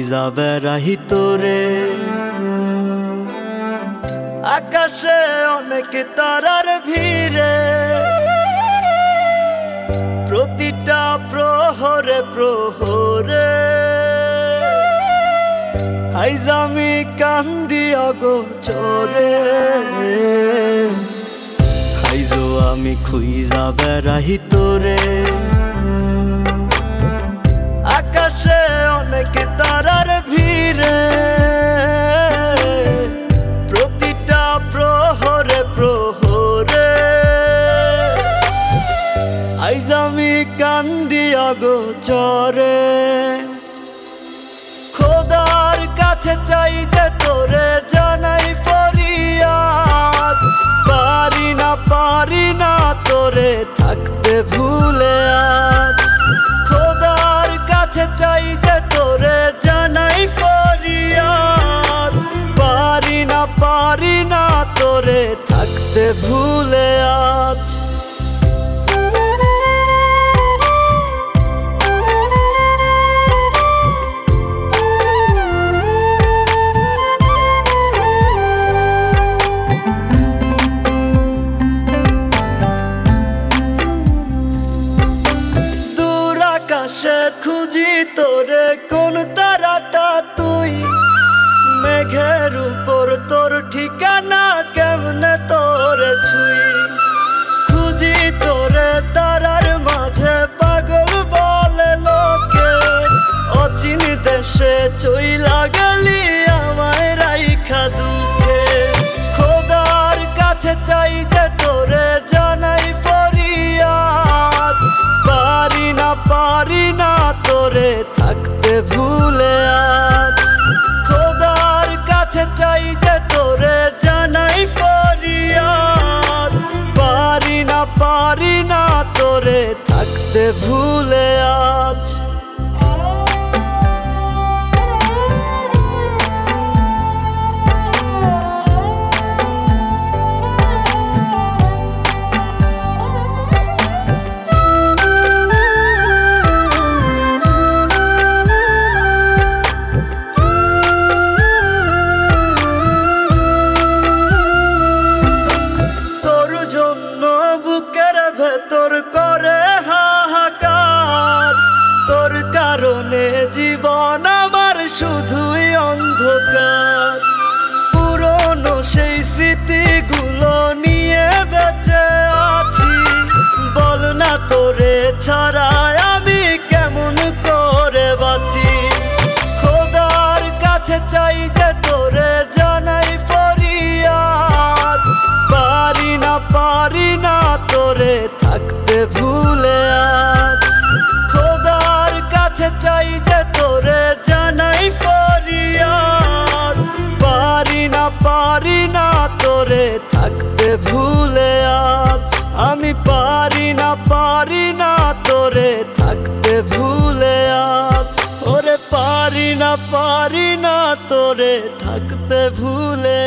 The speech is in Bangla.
খুইজা বেড়াই তোরে। আকাশে অনেক তারার ভিড়ে, প্রতিটা প্রহরে প্রহরে আইজ আমি কান্দি অগোচরে। আইজো আমি খুইজা বেড়াই তোরে। আকাশে অনেক তারার ভিড়ে, প্রতিটা প্রহরে প্রহরে আইজ আমি কান্দি অগোচরে। খোদার কাছে চাই যে তোরে জানাই ফরিয়াদ, পারি না তোরে থাকতে ভুলে আজ। খোদার কাছে চাই যে তোরে জানাই ফরিয়াদ, পারি না তোরে থাকতে ভুলে আজ। আকাশে খুঁজি তোরে, কোন তারাটা তুই? মেঘের উপর তোর ঠিকানা, কেমনে তোরে ছুই? খুঁজি তোরে তারার মাঝে, পাগল বলে লোকে। অচিন দেশে চইলা গেলি আমায় রাইখা দুঃখে। খোদার কাছে চাই যে তোরে জানাই ফরিয়াদ, পারি না তোরে থাকতে ভুলে আজ। খোদার কাছে চাই যে তোরে জানাই ফরিয়াদ, পারি না তোরে থাকতে ভুলে আজ। ভেতর করে হাহাকার, তোর কারণে জীবন আমার শুধুই অন্ধকার। পুরনো সেই স্মৃতিগুলো নিয়ে বেঁচে আছি, বল না তোরে ছাড়া আমি কেমন করে বাঁচি। খোদার কাছে চাই যে তোরে জানাই ফরিয়াদ, পারি না তোরে থাকতে ভুলে আজ। খোদার কাছে চাই যে তোরে জানাই ফরিয়াদ, পারি না তোরে থাকতে ভুলে আজ। আমি পারি না তোরে থাকতে ভুলে আজ। ওরে পারি না তোরে থাকতে ভুলে